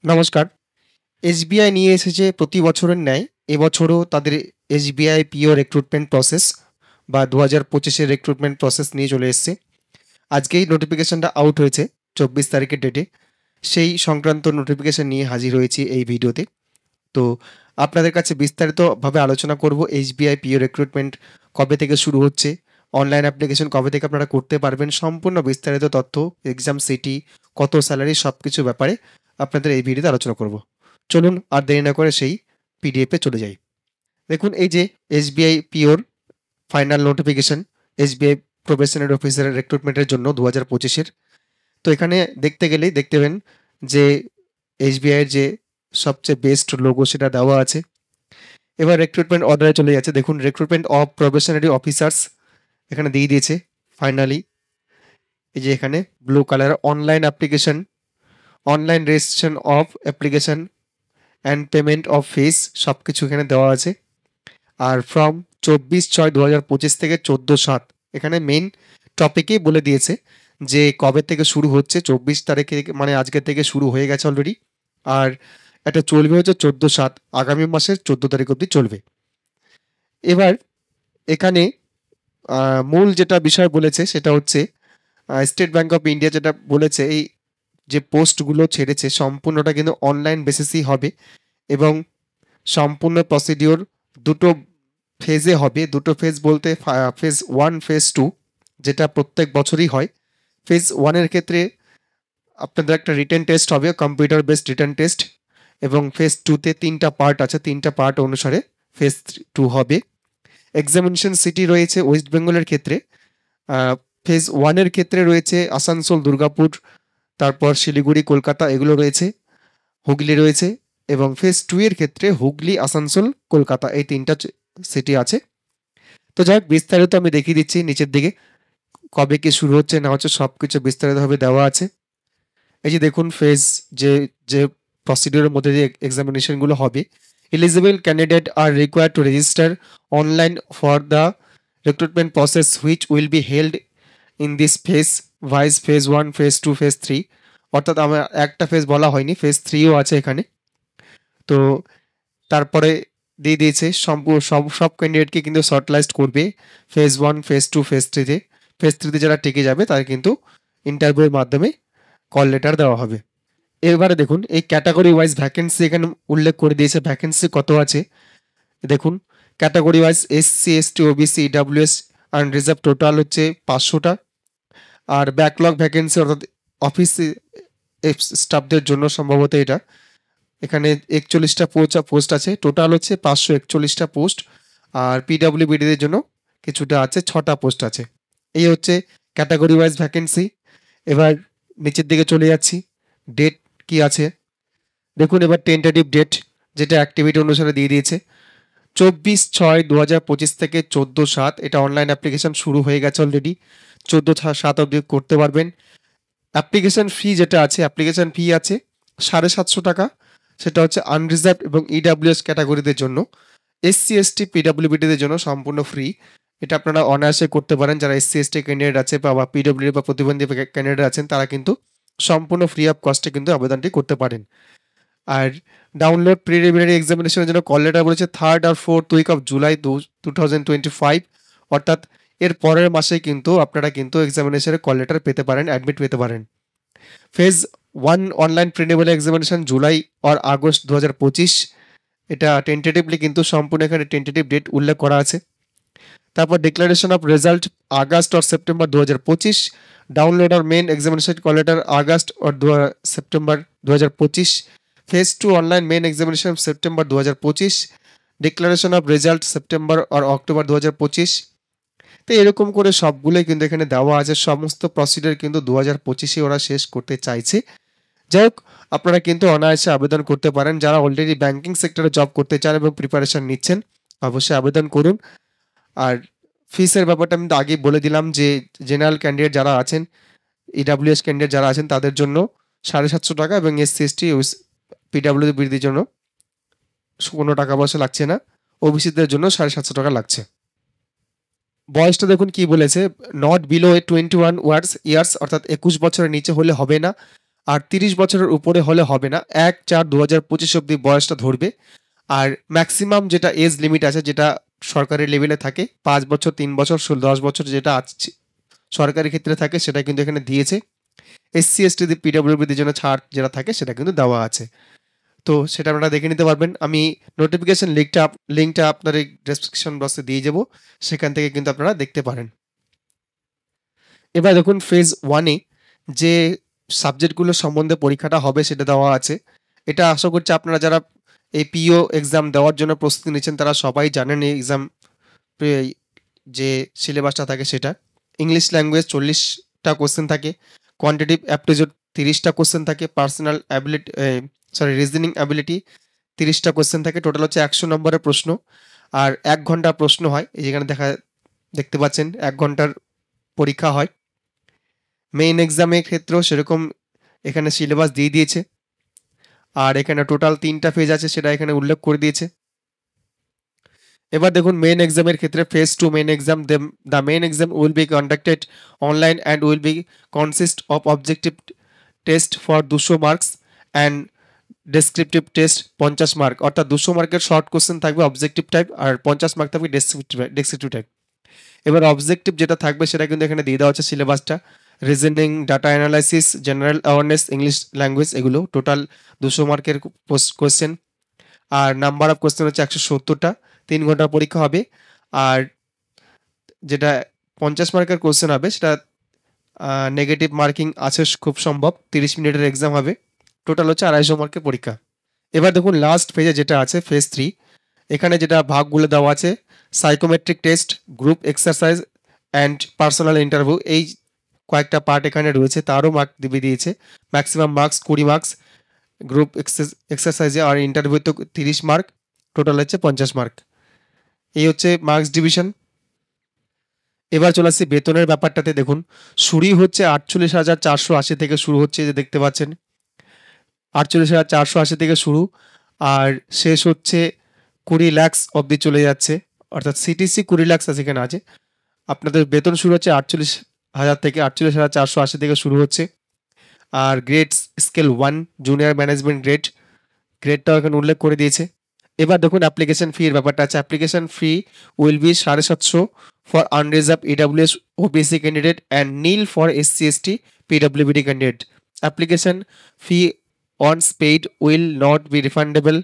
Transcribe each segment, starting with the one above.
নমস্কার। এসবিআই নিয়ে এসেছে প্রতি বছরের ন্যায় এবছরও তাদের এসবিআই পিও রিক্রুটমেন্ট প্রসেস বা 2025 এর রিক্রুটমেন্ট প্রসেস নিয়ে চলে এসেছে। আজকেই নোটিফিকেশনটা আউট হয়েছে 24 তারিখের ডেটে। সেই সংক্রান্ত নোটিফিকেশন নিয়ে হাজির হয়েছি এই ভিডিওতে। তো আপনাদের কাছে বিস্তারিতভাবে আলোচনা করব এসবিআই পিও রিক্রুটমেন্ট কবে থেকে শুরু হচ্ছে, অনলাইন অ্যাপ্লিকেশন কবে থেকে আপনারা করতে পারবেন, সম্পূর্ণ বিস্তারিত তথ্য, এক্সাম সিটি, কত স্যালারি সবকিছু ব্যাপারে আপনাদের এই ভিডিওতে আলোচনা করব। চলুন আর দেরি না করে সেই পিডিএফে চলে যাই। দেখুন এই যে এসবিআই পিওর final notification SBI professional officer রিক্রুটমেন্টের জন্য 2025-এর। তো এখানে দেখতে গেলেই দেখতে পেন যে এসবিআইয়ের যে সবচেয়ে বেস্ট লোগো সেটা দেওয়া আছে। এবার রিক্রুটমেন্ট অর্ডারে চলে যাচ্ছে। দেখুন রিক্রুটমেন্ট অফ প্রফেশনারি অফিসার্স এখানে দিয়ে দিয়েছে ফাইনালি। এই যে এখানে blue colour online application, online registration of application and payment of fees সবকিছু এখানে দেওয়া আছে। আর ফ্রম 24/6/2025 থেকে 14/7 এখানে মেইন টপিকেই বলে দিয়েছে যে কবে থেকে শুরু হচ্ছে। 24 তারিখে মানে আজকে থেকে শুরু হয়ে গেছে অলরেডি। আর এটা চলবে হচ্ছে 14/7 আগামী মাসের 14 তারিখ অবধি চলবে। এবার এখানে মূল যেটা বিষয় বলেছে সেটা হচ্ছে স্টেট ব্যাংক অফ ইন্ডিয়া যেটা বলেছে এই যে পোস্টগুলো ছেড়েছে সম্পূর্ণটা কিন্তু অনলাইন বেসিসই হবে এবং সম্পূর্ণ প্রসিডিওর দুটো ফেজে হবে। দুটো ফেজ বলতে ফেজ 1 ফেজ 2 যেটা প্রত্যেক বছরই হয়। ফেজ 1 এর ক্ষেত্রে আপনাদের একটা রিটেন টেস্ট হবে, কম্পিউটার বেসড রিটেন টেস্ট, এবং ফেজ 2 তে 3টা পার্ট আছে, 3টা পার্ট অনুসারে ফেজ 2 হবে। এক্সামিনেশন সিটি রয়েছে ওয়েস্ট বেঙ্গলের ক্ষেত্রে। ফেজ 1 এর ক্ষেত্রে রয়েছে আসানসোল, দুর্গাপুর, তারপর শিলিগুড়ি, কলকাতা এগুলো রয়েছে, হুগলি রয়েছে, এবং ফেজ 2 এর ক্ষেত্রে হুগলি, আসানসোল, কলকাতা এই 3টা সিটি আছে। তো যাই হোক বিস্তারিত আমি দেখিয়ে দিচ্ছি নিচের দিকে কবে কি শুরু হচ্ছে না হচ্ছে সবকিছু বিস্তারিতভাবে দেওয়া আছে। এই যে দেখুন ফেজ যে যে প্রসিডিওরের মধ্যে দিয়ে এক্সামিনেশনগুলো হবে। Eligible candidate are required to register online for the recruitment process which will be held in this phase wise phase 1 phase 2 phase 3। অর্থাৎ আমার একটা ফেজ বলা হয়নি, ফেজ 3ও আছে এখানে। তো তারপরে দিয়ে দিয়েছে সব ক্যান্ডিডেটকে কিন্তু শর্টলিস্ট করবে ফেজ 1 ফেজ 2 ফেজ 3-তে। ফেজ 3-তে যারা টিকে যাবে তাদের কিন্তু ইন্টারভিউর মাধ্যমে কল লেটার দেওয়া হবে। এবারে দেখুন এই ক্যাটাগরি ওয়াইজ ভ্যাকেন্সি এখানে উল্লেখ করে দিয়েছে ভ্যাকেন্সি কত আছে। দেখুন category wise SC, ST, OBC, EWS and reserve total হচ্ছে 500টা। আর ব্যাকলগ ভ্যাকেন্সি অর্থাৎ অফিস স্টাফদের জন্য সম্ভবত এটা এখানে 41টা পোস্ট আছে, টোটাল হচ্ছে 541টা পোস্ট। আর পিডব্লিউবিডিদের জন্য কিছুটা আছে, 6টা পোস্ট আছে। এই হচ্ছে ক্যাটাগরি ওয়াইজ ভ্যাকেন্সি। এবার নিচের দিকে চলে যাচ্ছি, ডেট কি আছে দেখুন। এবার টেন্টেটিভ ডেট যেটা অ্যাক্টিভিটি অনুসারে দিয়ে দিয়েছে 24/6/2025 থেকে 14/7। এটা অনলাইন অ্যাপ্লিকেশন শুরু হয়ে গেছে অলরেডি, 14/7 অবধি করতে পারবেন। অ্যাপ্লিকেশন ফি যেটা আছে, অ্যাপ্লিকেশন ফি আছে 750 টাকা। সেটা হচ্ছে আনরিজার্ভড এবং ইডব্লিউএস ক্যাটাগরিদের জন্য। এসসি, এসটি, পিডব্লিউবিডিদের জন্য সম্পূর্ণ ফ্রি। এটা আপনারা অনায়াসে করতে পারেন। যারা এসসি, এসটি ক্যান্ডিডেট আছে বা পিডব্লিউডি বা প্রতিবন্ধী ক্যান্ডিডেট আছেন তারা কিন্তু সম্পূর্ণ ফ্রি অফ কস্টে কিন্তু আবেদনটি করতে পারেন। আর ডাউনলোড প্রিলিমিনারি এক্সামিনেশনের জন্য কল লেটার বলেছে 3rd R 4th week of July 2025। অর্থাৎ এর পরের মাসে কিন্তু আপনারা কিন্তু এক্সামিনেশনের কল লেটার পেতে পারেন, অ্যাডমিট পেতে পারেন। Phase 1 online preliminary examination July আর আগস্ট 2025। এটা টেন্টেটিভলি কিন্তু সম্পূর্ণ এখানে টেন্টেটিভ ডেট উল্লেখ করা আছে। তারপর ডিক্লারেশন অফ রেজাল্ট আগস্ট আর সেপ্টেম্বর 2025। ডাউনলোড আর main examination call letter August আর September 2025। Phase 2 online main examination सितंबर 2025। ডিক্লারেশন অফ রেজাল্ট সেপ্টেম্বর আর অক্টোবর 2025। তো এরকম করে সবগুলোই কিন্তু এখানে দেওয়া আছে। সমস্ত প্রসিডিওর কিন্তু 2025-এ ওরা শেষ করতে চাইছে। যাই হোক আপনারা কিন্তু অনায়াসে আবেদন করতে পারেন। যারা অলরেডি ব্যাংকিং সেক্টরে জব করতে চান এবং প্রিপারেশন নিচ্ছেন অবশ্যই আবেদন করুন। আর ফিসের ব্যাপারটা আমি আগেই বলে দিলাম যে জেনারেল ক্যান্ডিডেট যারা আছেন, ইডব্লিউএস ক্যান্ডিডেট যারা আছেন তাদের জন্য 750 টাকা এবং এসসি, এসটি, পিডব্লিউবিডির জন্য কোনো টাকা পয়সা লাগছে না। ওবিসিদের জন্য 750 টাকা লাগছে। বয়সটা দেখুন কি বলেছে, নট বিলো 21 ইয়ার্স অর্থাৎ 21 বছরের নিচে হলে হবে না। আর 30 বছরের উপরে হলে হবে না, 1/4/2025 অবধি বয়সটা ধরবে। আর ম্যাক্সিমাম যেটা এজ লিমিট আছে, যেটা সরকারি লেভেলে থাকে 5 বছর, 3 বছর, 10 বছর যেটা আছে সরকারি ক্ষেত্রে থাকে, সেটা কিন্তু এখানে দিয়েছে। এসসি এসটি পিডব্লিউডির জন্য ছাড় যেটা থাকে সেটা কিন্তু দেওয়া আছে। তো সেটা আপনারা দেখে নিতে পারবেন। আমি নোটিফিকেশন লিঙ্কটা আপনার এই ডেসক্রিপশন বক্সে দিয়ে যাবো, সেখান থেকে কিন্তু আপনারা দেখতে পারেন। এবার দেখুন ফেজ 1-এ যে সাবজেক্টগুলো সম্বন্ধে পরীক্ষাটা হবে সেটা দেওয়া আছে। এটা আশা করছি আপনারা যারা এই পিও এক্সাম দেওয়ার জন্য প্রস্তুতি নিচ্ছেন তারা সবাই জানেন এই এক্সাম যে সিলেবাসটা থাকে সেটা। ইংলিশ ল্যাঙ্গুয়েজ 40টা কোশ্চেন থাকে, কোয়ান্টিটিভ অ্যাপটিটিউড 30টা কোশ্চেন থাকে, পার্সোনাল অ্যাবিলিটি রিজনিং অ্যাবিলিটি 30টা কোশ্চেন থাকে। টোটাল হচ্ছে 100 নম্বরের প্রশ্ন, আর 1 ঘন্টা প্রশ্ন হয়। এই যেখানে দেখতে পাচ্ছেন 1 ঘন্টার পরীক্ষা হয়। মেইন এক্সামের ক্ষেত্রেও সেরকম এখানে সিলেবাস দিয়ে দিয়েছে, আর এখানে টোটাল 3টা ফেজ আছে সেটা এখানে উল্লেখ করে দিয়েছে। এবার দেখুন মেইন এক্সামের ক্ষেত্রে phase 2 main exam, the main exam will be conducted online and will be consist of objective test for 200 marks and descriptive test 50 mark. অর্থাৎ 200 মার্কের শর্ট কোশ্চেন থাকবে অবজেক্টিভ টাইপ, আর 50 মার্ক থাকবে ডেসক্রিপটিভ টাইপ। এবার objective যেটা থাকবে সেটা কিন্তু এখানে দিয়ে দেওয়া হচ্ছে সিলেবাসটা। Reasoning, data analysis, general awareness, English language, এগুলো টোটাল 200 মার্কের কোশ্চেন। আর নাম্বার অফ কোশ্চেন হচ্ছে 170টা, 3 ঘন্টার পরীক্ষা হবে। আর যেটা 50 মার্কের কোশ্চেন হবে সেটা নেগেটিভ মার্কিং আছে খুব সম্ভব, 30 মিনিটের এক্সাম হবে। টোটাল হচ্ছে 250 মার্কের পরীক্ষা। এবার দেখুন লাস্ট ফেজে যেটা আছে ফেজ 3, এখানে যেটা ভাগগুলো দেওয়া আছে psychometric test, group exercise and personal interview, এই কয়েকটা পার্ট এখানে রয়েছে, তারও মার্ক দিয়েছে। ম্যাক্সিমাম মার্কস 20 মার্কস, গ্রুপ এক্সারসাইজে আর ইন্টারভিউতে 30 মার্ক, টোটাল হচ্ছে 50 মার্ক। এই হচ্ছে মার্কস ডিভিশন। এবার চলে আসছি বেতনের ব্যাপারটাতে। দেখুন শুরু হচ্ছে 48,480 থেকে শুরু হচ্ছে, যে দেখতে পাচ্ছেন 48,480 থেকে শুরু, আর শেষ হচ্ছে 20 লাখ অবধি চলে যাচ্ছে। অর্থাৎ সিটিসি 20 লাখ আছে এখানে আছে। আপনাদের বেতন শুরু হচ্ছে 48,000 থেকে, 48,480 থেকে শুরু হচ্ছে। আর গ্রেড স্কেল 1 জুনিয়র ম্যানেজমেন্ট গ্রেডটাও এখানে উল্লেখ করে দিয়েছে। এবার দেখুন অ্যাপ্লিকেশন ফি এর ব্যাপারটা আছে। Application fee will be 750 for unreserved EWS OBC candidate and nil for SC ST পিডব্লিউডি candidate. Application fee once paid will not be refundable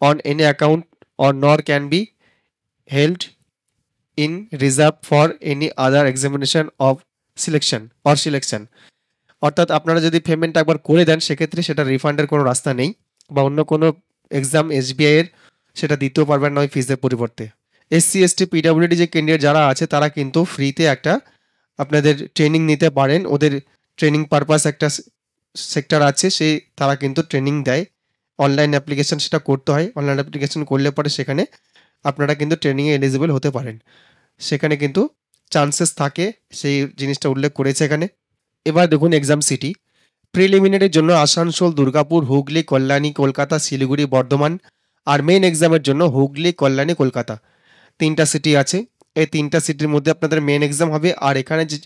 on any account or nor can be held in reserve for any other examination of selection. অর্থাৎ আপনারা যদি payment একবার করে দেন সেক্ষেত্রে সেটা রিফান্ডের কোনো রাস্তা নেই, বা অন্য কোনো এক্সাম এসবিআই এর সেটা দিতেও পারবেন না ওই ফিজের পরিবর্তে। এসসি এসটি পিডব্লিউডি যে ক্যান্ডিডেট যারা আছে তারা কিন্তু ফ্রিতে একটা আপনাদের ট্রেনিং নিতে পারেন। ওদের ট্রেনিং পারপাস একটা সেক্টর আছে, সেই তারা কিন্তু ট্রেনিং দেয়। অনলাইন অ্যাপ্লিকেশন সেটা করতে হয়, অনলাইন অ্যাপ্লিকেশন করলে পরে সেখানে আপনারা কিন্তু ট্রেনিংয়ে এলিজিবল হতে পারেন। সেখানে কিন্তু চান্সেস থাকে, সেই জিনিসটা উল্লেখ করেছে এখানে। এবার দেখুন এক্সাম সিটি। প্রিলিমিনারির জন্য আসানসোল, দুর্গাপুর, হুগলি, কল্যাণী, কলকাতা, শিলিগুড়ি, বর্ধমান। আর মেইন এক্সামের জন্য হুগলি, কল্যাণী, কলকাতা, 3টা সিটি আছে। এই 3টা সিটির মধ্যে আপনাদের মেইন এক্সাম হবে, আর এখানে যে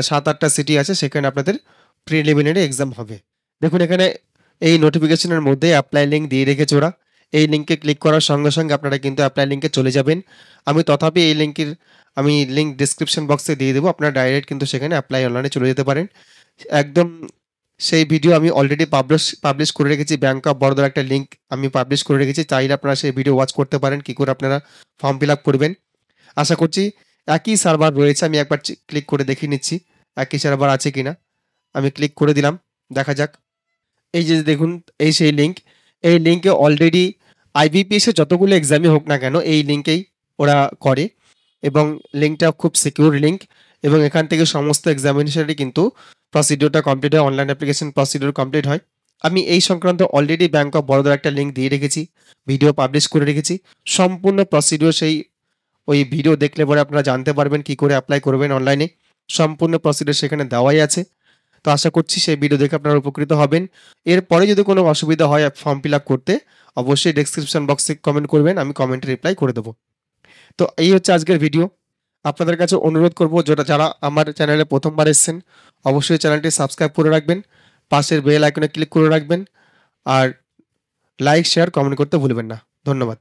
7-8টা সিটি আছে সেখানে আপনাদের প্রিলিমিনারি এক্সাম হবে। দেখুন এখানে এই নোটিফিকেশনের মধ্যে অ্যাপ্লাই লিঙ্ক দিয়ে রেখেছে ওরা। এই লিঙ্কে ক্লিক করার সঙ্গে সঙ্গে আপনারা কিন্তু অ্যাপ্লাই লিঙ্কে চলে যাবেন। তথাপি এই লিঙ্ক ডিসক্রিপশন বক্সে দিয়ে দেবো, আপনারা ডাইরেক্ট কিন্তু সেখানে অ্যাপ্লাই অনলাইনে চলে যেতে পারেন। একদম সেই ভিডিও আমি অলরেডি পাবলিশ করে রেখেছি। ব্যাঙ্ক অফ বরোদার একটা লিঙ্ক আমি পাবলিশ করে রেখেছি, চাইলে আপনারা সেই ভিডিও ওয়াচ করতে পারেন কী করে আপনারা ফর্ম ফিল আপ করবেন। আশা করছি একই সার্ভার রয়েছে, আমি একবার ক্লিক করে দেখিয়ে নিচ্ছি একই সার্ভার আছে কিনা। আমি ক্লিক করে দিলাম, দেখা যাক। এই যে দেখুন এই সেই লিঙ্ক, এই লিঙ্কে অলরেডি আইবিপিএসের যতগুলো এক্সামই হোক না কেন এই লিঙ্কেই ওরা করে, এবং লিঙ্কটা খুব সিকিউর লিঙ্ক, এবং এখান থেকে সমস্ত এক্সামিনেশানই কিন্তু প্রসিডিওরটা কমপ্লিট হয়, অনলাইন অ্যাপ্লিকেশন প্রসিডিওর কমপ্লিট হয়। আমি এই সংক্রান্ত অলরেডি ব্যাঙ্ক অফ বরোদার একটা লিঙ্ক দিয়ে রেখেছি, ভিডিও পাবলিশ করে রেখেছি। সম্পূর্ণ প্রসিডিওর সেই ওই ভিডিও দেখলে পরে আপনারা জানতে পারবেন কী করে অ্যাপ্লাই করবেন অনলাইনে। সম্পূর্ণ প্রসিডিওর সেখানে দেওয়াই আছে। তো আশা করছি সেই ভিডিও দেখে আপনারা উপকৃত হবেন। এরপরে যদি কোনো অসুবিধা হয় ফর্ম ফিল আপ করতে, অবশ্যই ডেসক্রিপশন বক্সে কমেন্ট করবেন, আমি কমেন্টে রিপ্লাই করে দেবো। তো এই হচ্ছে আজকের ভিডিও। আপনাদের কাছে অনুরোধ করবো যারা আমার চ্যানেলে প্রথমবার এসেছেন অবশ্যই চ্যানেলটি সাবস্ক্রাইব করে রাখবেন, পাশের বেল আইকনে ক্লিক করে রাখবেন আর লাইক শেয়ার কমেন্ট করতে ভুলবেন না। ধন্যবাদ।